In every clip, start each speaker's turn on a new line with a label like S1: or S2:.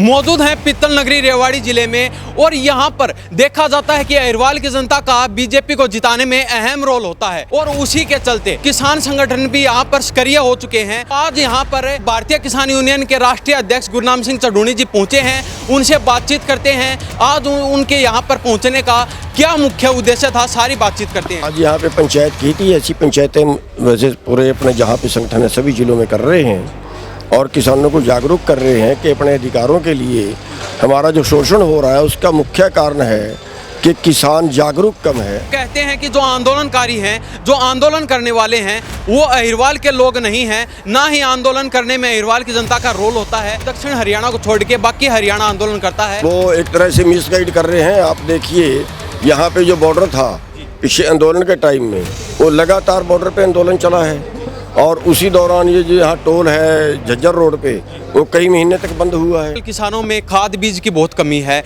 S1: मौजूद हैं पित्तल नगरी रेवाड़ी जिले में और यहाँ पर देखा जाता है कि अहिरवाल की जनता का बीजेपी को जिताने में अहम रोल होता है और उसी के चलते किसान संगठन भी यहाँ पर सक्रिय हो चुके हैं। आज यहाँ पर भारतीय किसान यूनियन के राष्ट्रीय अध्यक्ष गुरनाम सिंह चढ़ूनी जी पहुँचे हैं, उनसे बातचीत करते हैं। आज उनके यहाँ पर पहुँचने का क्या मुख्य उद्देश्य था, सारी बातचीत करते हैं।
S2: आज यहाँ पे पंचायत की थी, ऐसी पंचायतें वैसे पूरे अपने जहाँ पे संगठन है सभी जिलों में कर रहे हैं और किसानों को जागरूक कर रहे हैं कि अपने अधिकारों के लिए हमारा जो शोषण हो रहा है उसका मुख्य कारण है कि किसान जागरूक कम है।
S1: कहते हैं कि जो आंदोलनकारी हैं, जो आंदोलन करने वाले हैं, वो अहिरवाल के लोग नहीं हैं, ना ही आंदोलन करने में अहिरवाल की जनता का रोल होता है। दक्षिण हरियाणा को छोड़ के बाकी हरियाणा आंदोलन करता है।
S2: वो एक तरह से मिसगाइड कर रहे हैं। आप देखिए यहाँ पे जो बॉर्डर था पिछले आंदोलन के टाइम में, वो लगातार बॉर्डर पे आंदोलन चला है और उसी दौरान ये जो यहाँ टोल है झज्जर रोड पे, वो कई महीने तक बंद हुआ है।
S1: किसानों में खाद बीज की बहुत कमी है,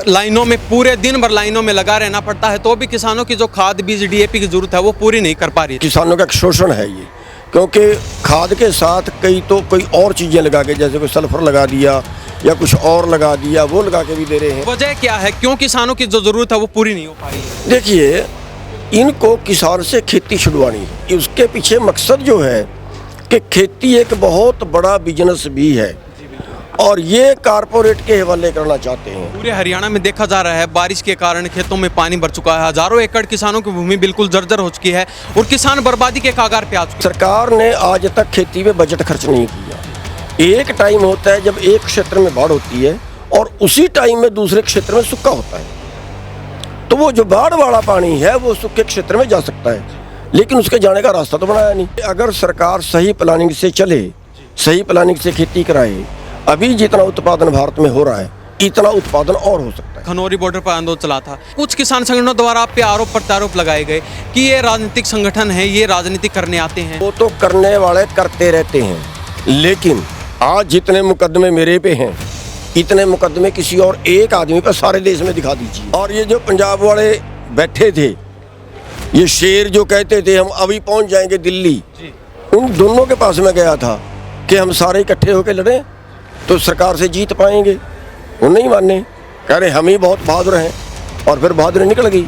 S1: लाइनों में पूरे दिन भर लाइनों में लगा रहना पड़ता है, तो भी किसानों की जो खाद बीज डीएपी की जरूरत है वो पूरी नहीं कर पा रही।
S2: किसानों का शोषण है ये, क्योंकि खाद के साथ कोई और चीज़ें लगा के, जैसे कोई सल्फर लगा दिया या कुछ और लगा दिया, वो लगा के भी दे रहे हैं।
S1: वजह क्या है, क्यों किसानों की जो जरूरत है वो पूरी नहीं हो पा रही है?
S2: देखिए, इनको किसान से खेती छुड़वानी है। उसके पीछे मकसद जो है कि खेती एक बहुत बड़ा बिजनेस भी है और ये कारपोरेट के हवाले करना चाहते हैं।
S1: पूरे हरियाणा में देखा जा रहा है बारिश के कारण खेतों में पानी भर चुका है, हजारों एकड़ किसानों की भूमि बिल्कुल जर्जर हो चुकी है और किसान बर्बादी के कगार पे आ चुके हैं।
S2: सरकार ने आज तक खेती में बजट खर्च नहीं किया। एक टाइम होता है जब एक क्षेत्र में बाढ़ होती है और उसी टाइम में दूसरे क्षेत्र में सूखा होता है, तो वो जो बाढ़ वाला पानी है वो सूखे क्षेत्र में जा सकता है, लेकिन उसके जाने का रास्ता तो बनाया नहीं। अगर सरकार सही प्लानिंग से चले, सही प्लानिंग से खेती कराए, अभी जितना उत्पादन भारत में हो रहा है इतना उत्पादन और हो सकता है।
S1: खनौरी बॉर्डर पर आंदोलन चला था, कुछ किसान संगठनों द्वारा आप पे आरोप प्रत्यारोप लगाए गए कि ये राजनीतिक संगठन है, ये राजनीति करने आते हैं।
S2: वो तो करने वाले करते रहते हैं, लेकिन आज जितने मुकदमे मेरे पे हैं इतने मुकदमे किसी और एक आदमी पर सारे देश में दिखा दीजिए। और ये जो पंजाब वाले बैठे थे, ये शेर जो कहते थे हम अभी पहुंच जाएंगे दिल्ली, उन दोनों के पास में गया था कि हम सारे इकट्ठे होकर लड़ें तो सरकार से जीत पाएंगे। वो नहीं माने, कह रहे हम ही बहुत बहादुर हैं और फिर बहादुरी निकल गई,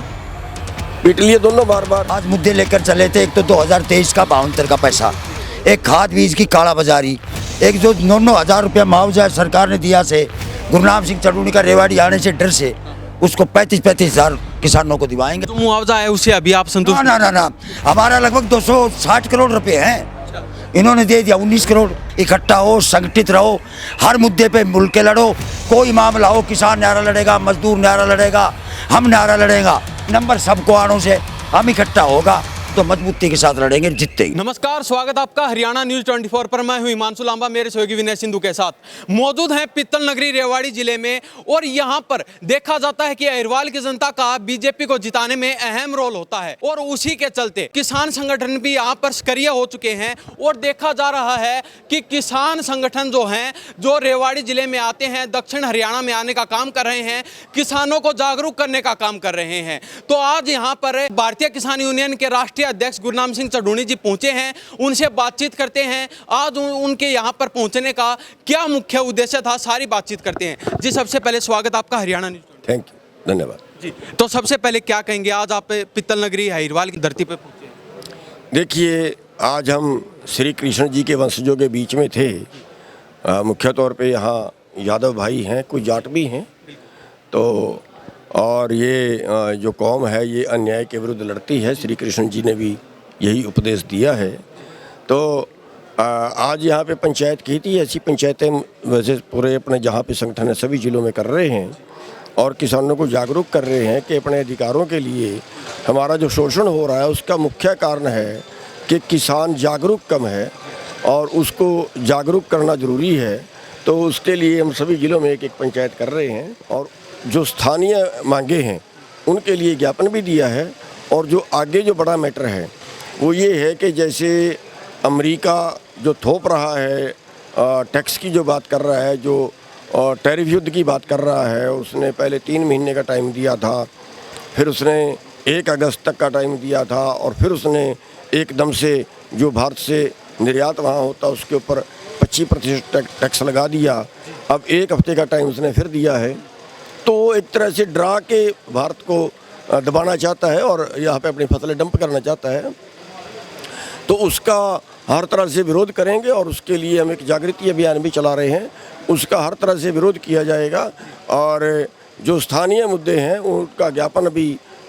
S2: पीट लिए दोनों बार बार।
S3: आज मुद्दे लेकर चले थे, एक तो 2023 का 72 का पैसा, एक खाद बीज की काला बाजारी, एक जो 9,000 रुपया मुआवजा सरकार ने दिया से गुरनाम सिंह चढ़ूनी का रेवाड़ी आने से डर से उसको 35,000 किसानों को दिवाएंगे।
S1: जो मुआवजा है उसे अभी आप संतुष्ट?
S3: ना, हमारा लगभग 260 करोड़ रुपए हैं, इन्होंने दे दिया 19 करोड़। इकट्ठा हो, संगठित रहो, हर मुद्दे पे मिल के लड़ो। कोई मामला हो, किसान नारा लड़ेगा, मजदूर नारा लड़ेगा, हम नारा लड़ेगा, नंबर सबको आनों से हम इकट्ठा होगा तो मजबूती के साथ लड़ेंगे, जीतेंगे।
S1: नमस्कार, स्वागत आपका हरियाणा न्यूज 24 पर। मैं हूं हिमांशु लांबा, मेरे सहयोगी विनय सिंधु के साथ। मौजूद हैं पित्तल नगरी रेवाड़ी जिले में और यहां पर देखा जाता है कि अहिरवाल की जनता का बीजेपी को जिताने में अहम रोल होता है और उसी के चलते किसान संगठन भी यहां पर सक्रिय हो चुके हैं और देखा जा रहा है कि किसान संगठन जो हैं, जो रेवाड़ी जिले में आते हैं, दक्षिण हरियाणा में आने का काम कर रहे हैं, किसानों को जागरूक करने का काम कर रहे हैं। तो आज यहाँ पर भारतीय किसान यूनियन के राष्ट्रीय अध्यक्ष गुरनाम सिंह चढ़ूनी जी पहुंचे हैं, उनसे बातचीत करते हैं। आज उनके यहां पर पहुंचने का क्या मुख्य उद्देश्य था, सारी बातचीत करते हैं। जी, सबसे पहले स्वागत आपका हरियाणा न्यूज।
S2: थैंक यू, धन्यवाद
S1: जी। तो सबसे पहले क्या कहेंगे, आज आप पित्तल नगरी अहिरवाल की धरती पर पहुंचे?
S2: देखिए, आज हम श्री कृष्ण जी के वंशजों के बीच में थे। मुख्य तौर पे यहाँ यादव भाई हैं, कुछ जाट भी हैं, तो और ये जो कौम है ये अन्याय के विरुद्ध लड़ती है। श्री कृष्ण जी ने भी यही उपदेश दिया है। तो आज यहाँ पे पंचायत की थी, ऐसी पंचायतें वैसे पूरे अपने जहाँ पे संगठन है सभी जिलों में कर रहे हैं और किसानों को जागरूक कर रहे हैं कि अपने अधिकारों के लिए हमारा जो शोषण हो रहा है उसका मुख्य कारण है कि किसान जागरूक कम है और उसको जागरूक करना ज़रूरी है। तो उसके लिए हम सभी जिलों में एक एक पंचायत कर रहे हैं और जो स्थानीय मांगे हैं उनके लिए ज्ञापन भी दिया है। और जो आगे जो बड़ा मैटर है वो ये है कि जैसे अमेरिका जो थोप रहा है, टैक्स की जो बात कर रहा है, जो टैरिफ युद्ध की बात कर रहा है, उसने पहले 3 महीने का टाइम दिया था, फिर उसने 1 अगस्त तक का टाइम दिया था और फिर उसने एकदम से जो भारत से निर्यात वहाँ होता उसके ऊपर 25% टैक्स लगा दिया। अब 1 हफ्ते का टाइम उसने फिर दिया है। तो एक तरह से डरा के भारत को दबाना चाहता है और यहाँ पे अपनी फसलें डंप करना चाहता है। तो उसका हर तरह से विरोध करेंगे और उसके लिए हम एक जागृति अभियान भी चला रहे हैं। उसका हर तरह से विरोध किया जाएगा और जो स्थानीय मुद्दे हैं उनका ज्ञापन अभी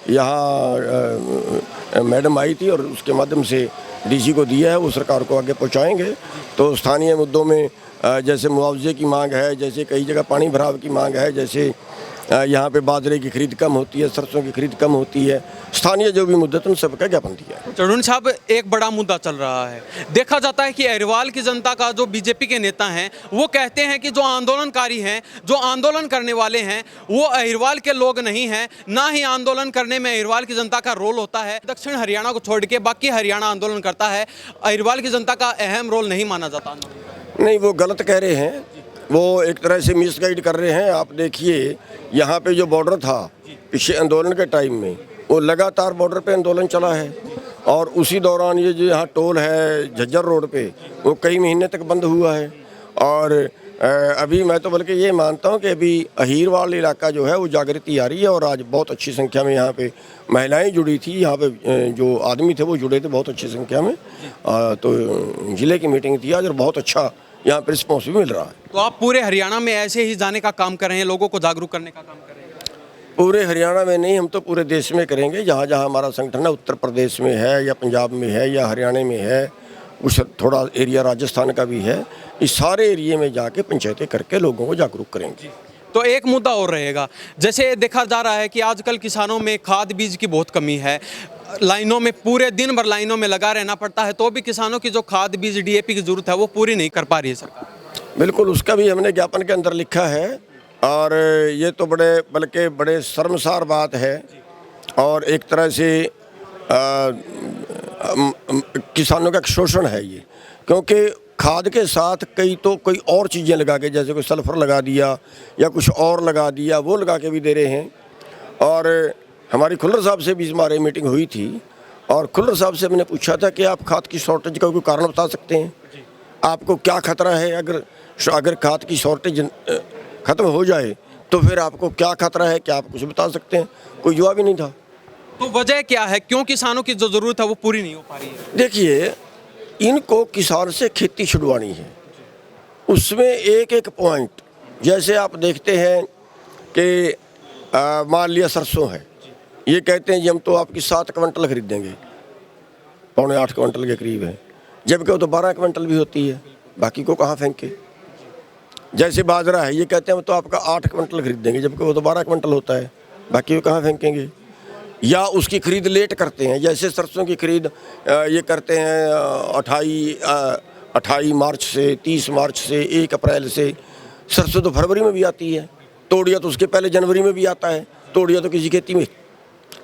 S2: यहाँ मैडम आई थी और उसके माध्यम से डीसी को दिया है, वो सरकार को आगे पहुँचाएँगे। तो स्थानीय मुद्दों में जैसे मुआवजे की मांग है, जैसे कई जगह पानी भराव की मांग है, जैसे यहाँ पे बाजरे की खरीद कम होती है, सरसों की खरीद कम होती है, स्थानीय जो भी मुद्दे थे उन सबका ज्ञापन दिया है।
S1: चढ़ून साहब, एक बड़ा मुद्दा चल रहा है। देखा जाता है कि अहिरवाल की जनता का जो बीजेपी के नेता हैं वो कहते हैं कि जो आंदोलनकारी हैं, जो आंदोलन करने वाले हैं, वो अहिरवाल के लोग नहीं हैं, ना ही आंदोलन करने में अहिरवाल की जनता का रोल होता है। दक्षिण हरियाणा को छोड़ के बाकी हरियाणा आंदोलन करता है, अहिरवाल की जनता का अहम रोल नहीं माना जाता।
S2: नहीं, वो गलत कह रहे हैं, वो एक तरह से मिसगाइड कर रहे हैं। आप देखिए यहाँ पे जो बॉर्डर था पिछले आंदोलन के टाइम में, वो लगातार बॉर्डर पे आंदोलन चला है और उसी दौरान ये जो यहाँ टोल है झज्जर रोड पे, वो कई महीने तक बंद हुआ है। और अभी मैं तो बल्कि ये मानता हूँ कि अभी अहीरवाल इलाका जो है वो जागृति आ रही है और आज बहुत अच्छी संख्या में यहाँ पे महिलाएं जुड़ी थी, यहाँ पे जो आदमी थे वो जुड़े थे बहुत अच्छी संख्या में। तो ज़िले की मीटिंग थी आज और बहुत अच्छा यहाँ पर रिस्पॉन्स भी मिल रहा है।
S1: तो आप पूरे हरियाणा में ऐसे ही जाने का काम कर रहे हैं, लोगों को जागरूक करने का काम कर रहे हैं?
S2: पूरे हरियाणा में नहीं, हम तो पूरे देश में करेंगे। जहाँ जहाँ हमारा संगठन है, उत्तर प्रदेश में है या पंजाब में है या हरियाणा में है, कुछ थोड़ा एरिया राजस्थान का भी है, इस सारे एरिया में जाके पंचायतें करके लोगों को जागरूक करेंगे।
S1: तो एक मुद्दा और रहेगा, जैसे देखा जा रहा है कि आजकल किसानों में खाद बीज की बहुत कमी है, लाइनों में पूरे दिन भर लाइनों में लगा रहना पड़ता है, तो भी किसानों की जो खाद बीज डीएपी की जरूरत है वो पूरी नहीं कर पा रही है सरकार।
S2: बिल्कुल, उसका भी हमने ज्ञापन के अंदर लिखा है और ये तो बल्कि बड़े शर्मसार बात है और एक तरह से किसानों का शोषण है ये, क्योंकि खाद के साथ कोई और चीज़ें लगा के, जैसे कोई सल्फर लगा दिया या कुछ और लगा दिया, वो लगा के भी दे रहे हैं। और हमारी खुल्लर साहब से भी हमारी मीटिंग हुई थी और खुल्लर साहब से मैंने पूछा था कि आप खाद की शॉर्टेज का कोई कारण बता सकते हैं, आपको क्या खतरा है? अगर खाद की शॉर्टेज ख़त्म हो जाए तो फिर आपको क्या खतरा है, क्या आप कुछ बता सकते हैं? कोई जवाब ही नहीं था।
S1: तो वजह क्या है, क्यों किसानों की जो ज़रूरत है वो पूरी नहीं हो पा रही है?
S2: देखिए, इनको किसान से खेती छुड़वानी है, उसमें एक एक पॉइंट, जैसे आप देखते हैं कि मान लिया सरसों है, ये कहते हैं जी हम तो आपकी 7 क्विंटल खरीद देंगे, 7.25 क्विंटल के करीब है, जबकि वो तो 12 क्विंटल भी होती है, बाकी को कहाँ फेंके। जैसे बाजरा है, ये कहते हैं हम तो आपका 8 क्विंटल खरीद देंगे, जबकि वो तो 12 क्विंटल होता है, बाकी को कहाँ फेंकेंगे। या उसकी खरीद लेट करते हैं, जैसे सरसों की खरीद ये करते हैं 28 मार्च से, 30 मार्च से, 1 अप्रैल से। सरसों तो फरवरी में भी आती है, तोड़िया तो उसके पहले जनवरी में भी आता है, तोड़िया तो किसी खेती में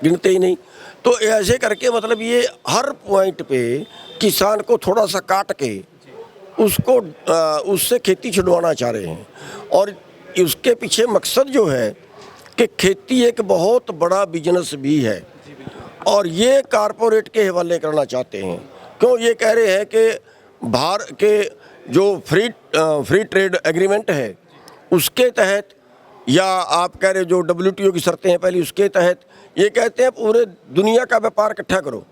S2: गिनते ही नहीं। तो ऐसे करके मतलब ये हर पॉइंट पे किसान को थोड़ा सा काट के उसको उससे खेती छुड़वाना चाह रहे हैं। और उसके पीछे मकसद जो है कि खेती एक बहुत बड़ा बिजनेस भी है और ये कारपोरेट के हवाले करना चाहते हैं। क्यों? ये कह रहे हैं कि बाहर के जो फ्री ट्रेड एग्रीमेंट है उसके तहत, या आप कह रहे जो WTO की शर्तें हैं पहले, उसके तहत ये कहते हैं पूरे दुनिया का व्यापार इकट्ठा करो।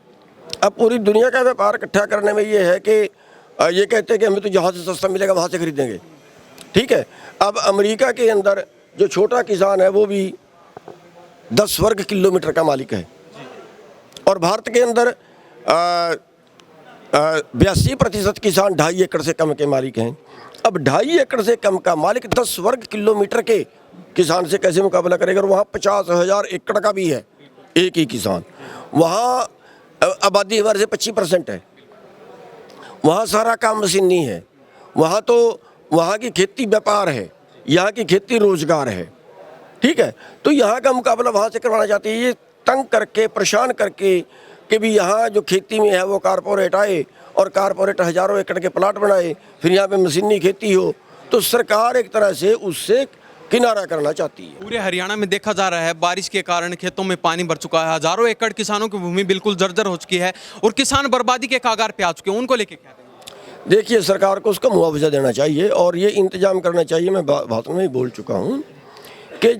S2: अब पूरी दुनिया का व्यापार इकट्ठा करने में ये है कि ये कहते हैं कि हमें तो जहाँ से सस्ता मिलेगा वहाँ से खरीदेंगे, ठीक है। अब अमेरिका के अंदर जो छोटा किसान है वो भी 10 वर्ग किलोमीटर का मालिक है और भारत के अंदर 82% किसान 2.5 एकड़ से कम के मालिक हैं। अब 2.5 एकड़ से कम का मालिक 10 वर्ग किलोमीटर के किसान से कैसे मुकाबला करेगा? और वहाँ 50,000 एकड़ का भी है एक ही किसान। वहाँ आबादी हमारे से 25% है, वहाँ सारा काम मशीनी है, वहाँ तो वहाँ की खेती व्यापार है, यहाँ की खेती रोजगार है, ठीक है। तो यहाँ का मुकाबला वहाँ से करवाना चाहती है, ये तंग करके परेशान करके कि भी यहाँ जो खेती में है वो कारपोरेट आए और कारपोरेट हज़ारों एकड़ के प्लाट बनाए, फिर यहाँ पे मशीनी खेती हो। तो सरकार एक तरह से उससे किनारा करना चाहती है।
S1: पूरे हरियाणा में देखा जा रहा है बारिश के कारण खेतों में पानी भर चुका है, हजारों एकड़ किसानों की भूमि बिल्कुल जर्जर हो चुकी है और किसान बर्बादी के कगार पे आ चुके हैं, उनको लेके क्या कहेंगे?
S2: देखिए, सरकार को उसका मुआवजा देना चाहिए और ये इंतजाम करना चाहिए। मैं भाषण में ही बोल चुका हूँ कि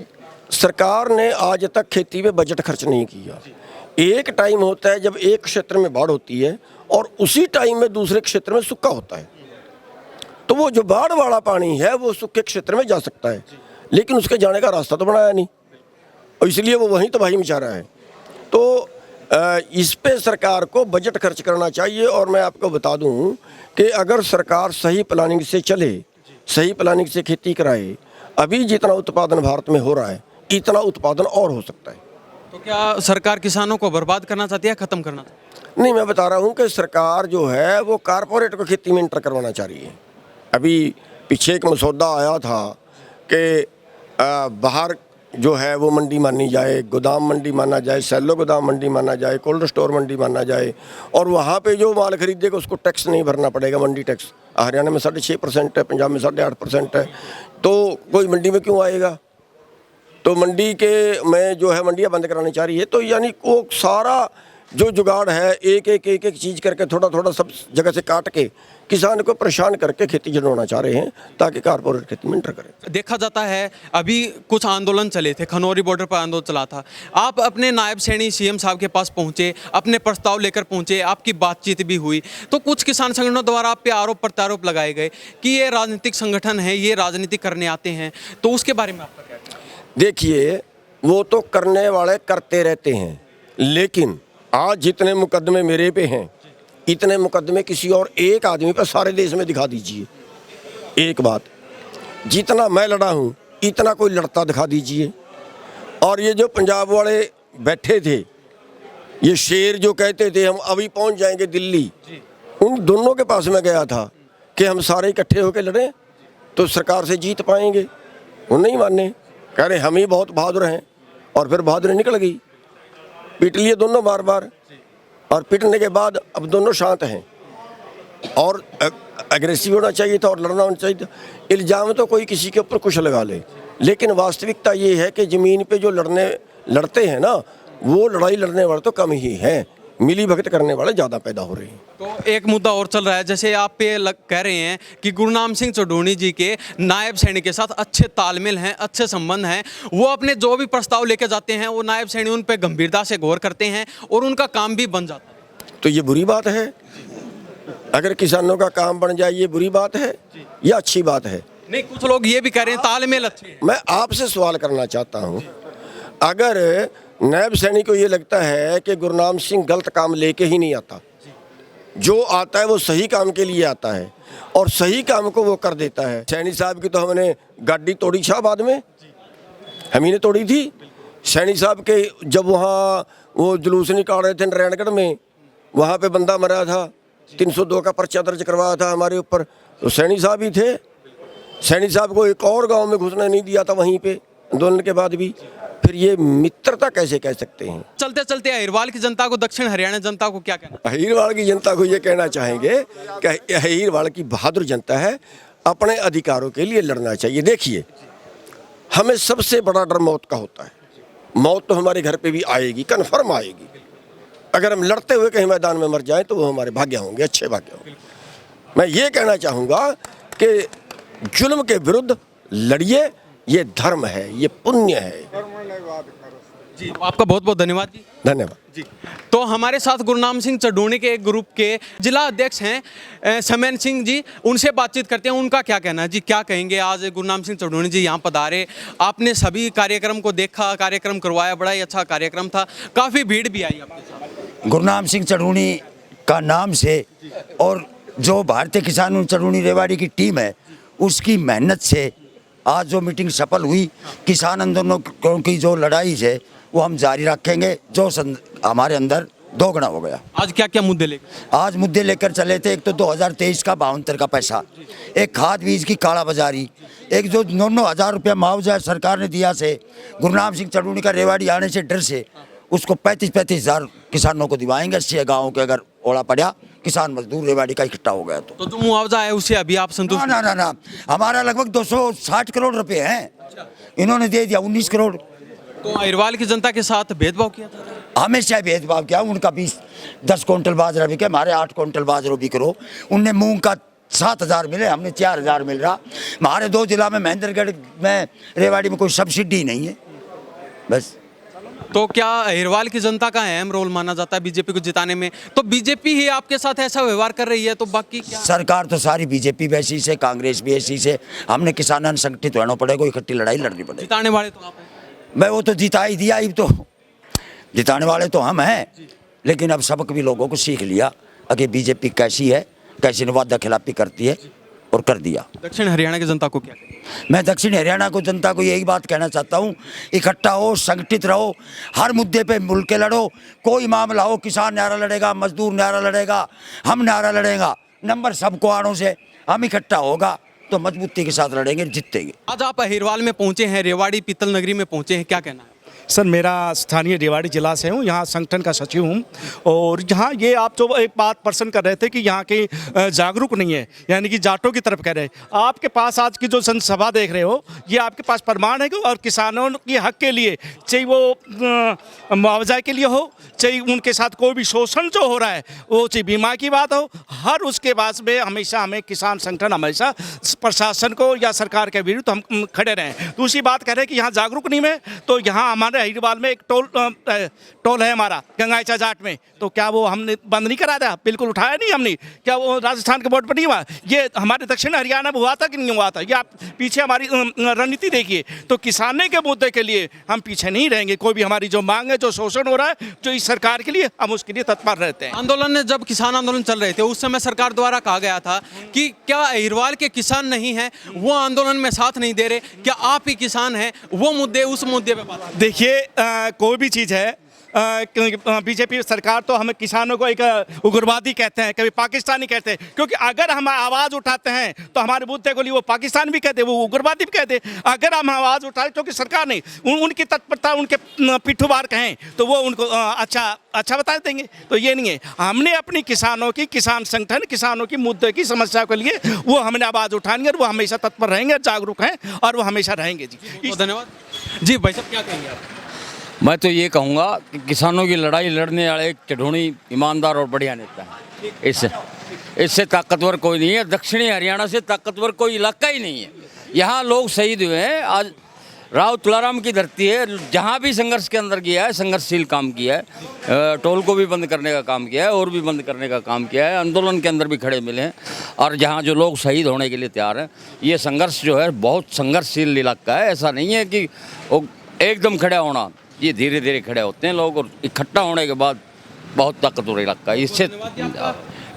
S2: सरकार ने आज तक खेती में बजट खर्च नहीं किया। एक टाइम होता है जब एक क्षेत्र में बाढ़ होती है और उसी टाइम में दूसरे क्षेत्र में सूखा होता है, तो वो जो बाढ़ वाला पानी है वो सूखे क्षेत्र में जा सकता है, लेकिन उसके जाने का रास्ता तो बनाया नहीं और इसलिए वो वहीं तबाही मचा रहा है। तो इस पे सरकार को बजट खर्च करना चाहिए। और मैं आपको बता दूं कि अगर सरकार सही प्लानिंग से चले, सही प्लानिंग से खेती कराए, अभी जितना उत्पादन भारत में हो रहा है इतना उत्पादन और हो सकता है।
S1: तो क्या सरकार किसानों को बर्बाद करना चाहती है, खत्म करना चाहती है?
S2: नहीं, मैं बता रहा हूँ कि सरकार जो है वो कारपोरेट को खेती में इंटर करवाना चाह रही है। अभी पीछे एक मसौदा आया था कि बाहर जो है वो मंडी मानी जाए, गोदाम मंडी माना जाए, सैलो गोदाम मंडी माना जाए, कोल्ड स्टोर मंडी माना जाए, और वहाँ पे जो माल खरीदेगा उसको टैक्स नहीं भरना पड़ेगा, मंडी टैक्स। हरियाणा में 6.5% है, पंजाब में 8.5% है, तो कोई मंडी में क्यों आएगा? तो मंडी के में जो है मंडियाँ बंद करानी चाह रही है। तो यानी वो सारा जो जुगाड़ है एक एक चीज़ करके थोड़ा थोड़ा सब जगह से काट के किसान को परेशान करके खेती जड़वाना चाह रहे हैं ताकि कारपोरेट खेती में इंटर करें।
S1: देखा जाता है अभी कुछ आंदोलन चले थे, खनौरी बॉर्डर पर आंदोलन चला था, आप अपने नायब सैनी सीएम साहब के पास पहुंचे, अपने प्रस्ताव लेकर पहुंचे, आपकी बातचीत भी हुई, तो कुछ किसान संगठनों द्वारा आप पे आरोप प्रत्यारोप लगाए गए कि ये राजनीतिक संगठन है, ये राजनीति करने आते हैं, तो उसके बारे में आपका क्या कहना है?
S2: देखिए, वो तो करने वाले करते रहते हैं, लेकिन आज जितने मुकदमे मेरे पे हैं इतने मुकदमे किसी और एक आदमी पर सारे देश में दिखा दीजिए। एक बात, जितना मैं लड़ा हूँ इतना कोई लड़ता दिखा दीजिए। और ये जो पंजाब वाले बैठे थे, ये शेर जो कहते थे हम अभी पहुँच जाएंगे दिल्ली, उन दोनों के पास मैं गया था कि हम सारे इकट्ठे होकर लड़ें तो सरकार से जीत पाएंगे। वो नहीं माने, कह रहे हम ही बहुत बहादुर हैं, और फिर बहादुरी निकल गई। पीट लिए दोनों बार बार, और पीटने के बाद अब दोनों शांत हैं। और एग्रेसिव होना चाहिए था और लड़ना होना चाहिए था। इल्ज़ाम तो कोई किसी के ऊपर कुछ लगा ले, लेकिन वास्तविकता ये है कि ज़मीन पे जो लड़ते हैं ना, वो लड़ाई लड़ने वाले तो कम ही हैं, मिली भगत करने वाले ज़्यादा पैदा हो रहे हैं।
S1: तो एक मुद्दा और चल रहा है, जैसे आप पे कह रहे हैं कि गुरनाम सिंह चढ़ूनी जी के नायब सैनी के साथ अच्छे तालमेल हैं, अच्छे संबंध हैं, वो अपने जो भी प्रस्ताव लेके जाते हैं वो नायब सैनी उन पे गंभीरता से गौर करते हैं और उनका काम भी बन जाता है।
S2: तो ये बुरी बात है? अगर किसानों का काम बन जाए ये बुरी बात है या अच्छी बात है?
S1: नहीं, कुछ लोग ये भी कह रहे हैं तालमेल अच्छे हैं।
S2: मैं आपसे सवाल करना चाहता हूँ, अगर नायब सैनी को ये लगता है कि गुरनाम सिंह गलत काम लेके ही नहीं आता, जो आता है वो सही काम के लिए आता है और सही काम को वो कर देता है। सैनी साहब की तो हमने गाड़ी तोड़ी शाहबाद में, हम ही ने तोड़ी थी। सैनी साहब के जब वहाँ वो जुलूस निकाल रहे थे नारायणगढ़ में, वहाँ पे बंदा मरा था, 302 का पर्चा दर्ज करवाया था हमारे ऊपर, तो सैनी साहब ही थे। सैनी साहब को एक और गांव में घुसने नहीं दिया था वहीं पे आंदोलन के बाद भी। फिर ये मित्रता कैसे कह सकते हैं?
S1: चलते चलते अहिरवाल की जनता को, दक्षिण हरियाणा जनता को क्या कहना?
S2: अहिरवाल की जनता को ये कहना चाहेंगे कि अहिरवाल की बहादुर जनता है, अपने अधिकारों के लिए लड़ना चाहिए। देखिए, हमें सबसे बड़ा डर मौत का होता है। मौत तो हमारे घर पे भी आएगी, कन्फर्म आएगी। अगर हम लड़ते हुए कहीं मैदान में मर जाएं तो वो हमारे भाग्य होंगे, अच्छे भाग्य होंगे। मैं ये कहना चाहूँगा कि जुल्म के विरुद्ध लड़िए, ये धर्म है, ये पुण्य है।
S1: जी, आपका बहुत बहुत धन्यवाद जी।
S2: धन्यवाद
S1: जी। तो हमारे साथ गुरनाम सिंह चढ़ूनी के एक ग्रुप के जिला अध्यक्ष हैं समैन सिंह जी, उनसे बातचीत करते हैं, उनका क्या कहना है जी, क्या कहेंगे। आज गुरनाम सिंह चढ़ूनी जी यहाँ पधारे, आपने सभी कार्यक्रम को देखा, कार्यक्रम करवाया, बड़ा ही अच्छा कार्यक्रम था, काफ़ी भीड़ भी आई आपके साथ।
S3: गुरनाम सिंह चढ़ूनी का नाम से और जो भारतीय किसान चढ़ूनी रेवाड़ी की टीम है उसकी मेहनत से आज जो मीटिंग सफल हुई। किसान आंदोलनों की जो लड़ाई है वो हम जारी रखेंगे, जो हमारे अंदर दोगुना हो गया।
S1: आज क्या क्या मुद्दे लेकर?
S3: आज मुद्दे लेकर चले थे, एक तो 2023 का 72 का पैसा, एक खाद बीज की काला बाजारी, एक जो 9,000 रुपया मुआवजा सरकार ने दिया से गुरनाम सिंह चढ़ूनी का रेवाड़ी आने से डर से उसको 35,000 किसानों को दिवाएंगे। 80 गाँव के अगर ओला पड़ा किसान मजदूर रेवाड़ी का इकट्ठा हो गया तो
S1: जो मुआवजा है उससे अभी आप संतुष्ट?
S3: ना, हमारा लगभग 260 करोड़ रुपए हैं, इन्होंने दे दिया 19 करोड़।
S1: तो अहिरवाल की जनता के साथ भेदभाव किया था?
S3: हमेशा भेदभाव किया। उनका 10 क्विंटल बाजरा बिके, हमारे 8 क्विंटल बाजरा बिक रो। उनने मूंग का 7,000 मिले, हमने 4,000 मिल रहा। हमारे 2 जिला में महेंद्रगढ़ में रेवाड़ी में कोई सब्सिडी नहीं है। बस
S1: तो क्या अहिरवाल की जनता का अहम रोल माना जाता है बीजेपी को जिताने में? तो बीजेपी ही आपके साथ ऐसा व्यवहार कर रही है, तो बाकी क्या?
S3: सरकार तो सारी बीजेपी भी ऐसी से, कांग्रेस भी ऐसी से। हमने किसानों संगठित होना पड़ेगा, इकट्ठी लड़ाई लड़नी पड़ेगी।
S1: जिताने वाले तो आप हैं।
S3: मैं वो तो जिता ही दिया, अब तो जिताने वाले तो हम हैं। लेकिन अब सबक भी लोगों को सीख लिया कि बीजेपी कैसी है, कैसी वादा खिलाफी करती है, और कर दिया।
S1: दक्षिण हरियाणा की जनता को क्या कहें?
S3: मैं दक्षिण हरियाणा को जनता को यही बात कहना चाहता हूँ, इकट्ठा हो, संगठित रहो, हर मुद्दे पे मिल के लड़ो। कोई मामला हो, किसान नारा लड़ेगा, मजदूर नारा लड़ेगा, हम नारा लड़ेगा, नंबर सबको आड़ों से हम इकट्ठा होगा तो मजबूती के साथ लड़ेंगे, जीतेंगे।
S1: आज आप अहिरवाल में पहुंचे हैं, रेवाड़ी पीतल नगरी में पहुंचे हैं, क्या कहना है?
S4: सर, मेरा स्थानीय रेवाड़ी जिला से हूँ, यहाँ संगठन का सचिव हूँ। और यहाँ ये आप जो एक बात प्रश्न कर रहे थे कि यहाँ के जागरूक नहीं है, यानी कि जाटों की तरफ कह रहे हैं। आपके पास आज की जो जनसभा देख रहे हो, ये आपके पास प्रमाण है कि और किसानों के हक के लिए, चाहे वो मुआवजा के लिए हो, चाहे उनके साथ कोई भी शोषण जो हो रहा है, वो चाहे बीमा की बात हो, हर उसके बाद में हमेशा हमें किसान संगठन हमेशा प्रशासन को या सरकार के विरुद्ध हम खड़े रहें। दूसरी बात कह रहे हैं कि यहाँ जागरूक नहीं है, तो यहाँ हमारे अहिरवाल में एक टोल है हमारा गंगाईचा जाट में, तो क्या वो हमने बंद नहीं करा दिया? बिल्कुल उठाया नहीं हमने। क्या वो राजस्थान के बोर्ड पर नहीं हुआ? ये हमारे दक्षिण हरियाणा में हुआ था कि नहीं हुआ था? ये आप पीछे हमारी रणनीति देखिए। तो किसानों के मुद्दे के लिए हम पीछे नहीं रहेंगे। कोई भी हमारी जो मांग है, जो शोषण हो रहा है, जो इस सरकार के लिए, हम उसके लिए तत्पर रहते हैं।
S1: आंदोलन ने जब किसान आंदोलन चल रहे थे, उस समय सरकार द्वारा कहा गया था कि क्या अहिरवाल के किसान नहीं हैं, वो आंदोलन में साथ नहीं दे रहे, क्या आप ही किसान हैं? वो मुद्दे, उस मुद्दे पे बात।
S4: देखिए, कोई भी चीज़ है, बीजेपी सरकार तो हमें किसानों को एक उग्रवादी कहते हैं, कभी पाकिस्तानी कहते हैं। क्योंकि अगर हम आवाज़ उठाते हैं तो हमारे मुद्दे को लिए वो पाकिस्तान भी कहते हैं, वो उग्रवादी भी कहते हैं। अगर हम आवाज़ उठाएं, क्योंकि सरकार नहीं, उनकी तत्परता, उनके पिठूबार कहें तो वो उनको अच्छा बता देंगे। तो ये नहीं है, हमने अपनी किसानों की, किसान संगठन, किसानों की मुद्दे की समस्या के लिए वो हमने आवाज़ उठानी है, और वो हमेशा तत्पर रहेंगे, जागरूक हैं, और वो हमेशा रहेंगे। जी
S1: धन्यवाद। जी भाई साहब, क्या कहेंगे आप?
S5: मैं तो ये कहूँगा कि किसानों की लड़ाई लड़ने वाले एक चढ़ोनी, ईमानदार और बढ़िया नेता है। इससे ताकतवर कोई नहीं है। दक्षिणी हरियाणा से ताकतवर कोई इलाका ही नहीं है। यहाँ लोग शहीद हुए हैं। आज राव तुलाराम की धरती है, जहाँ भी संघर्ष के अंदर किया है, संघर्षशील काम किया है, टोल को भी बंद करने का काम किया है, और भी बंद करने का काम किया है, आंदोलन के अंदर भी खड़े मिले हैं, और जहाँ जो लोग शहीद होने के लिए तैयार हैं। ये संघर्ष जो है बहुत संघर्षशील इलाका है। ऐसा नहीं है कि वो एकदम खड़ा होना, ये धीरे धीरे खड़े होते हैं लोग, और इकट्ठा होने के बाद बहुत ताकतवर इलाका है। इससे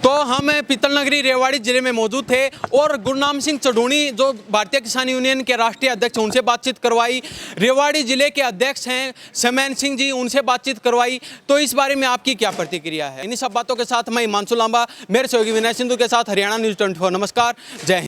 S1: तो हम पीतल नगरी रेवाड़ी जिले में मौजूद थे, और गुरनाम सिंह चढ़ूणी जो भारतीय किसान यूनियन के राष्ट्रीय अध्यक्ष, उनसे बातचीत करवाई। रेवाड़ी जिले के अध्यक्ष हैं समैन सिंह जी, उनसे बातचीत करवाई। तो इस बारे में आपकी क्या प्रतिक्रिया है? इन्हीं सब बातों के साथ मैं हिमांशु लांबा, मेरे सहयोगी विनय सिंधु के साथ हरियाणा न्यूज़ 24। नमस्कार, जय हिंद।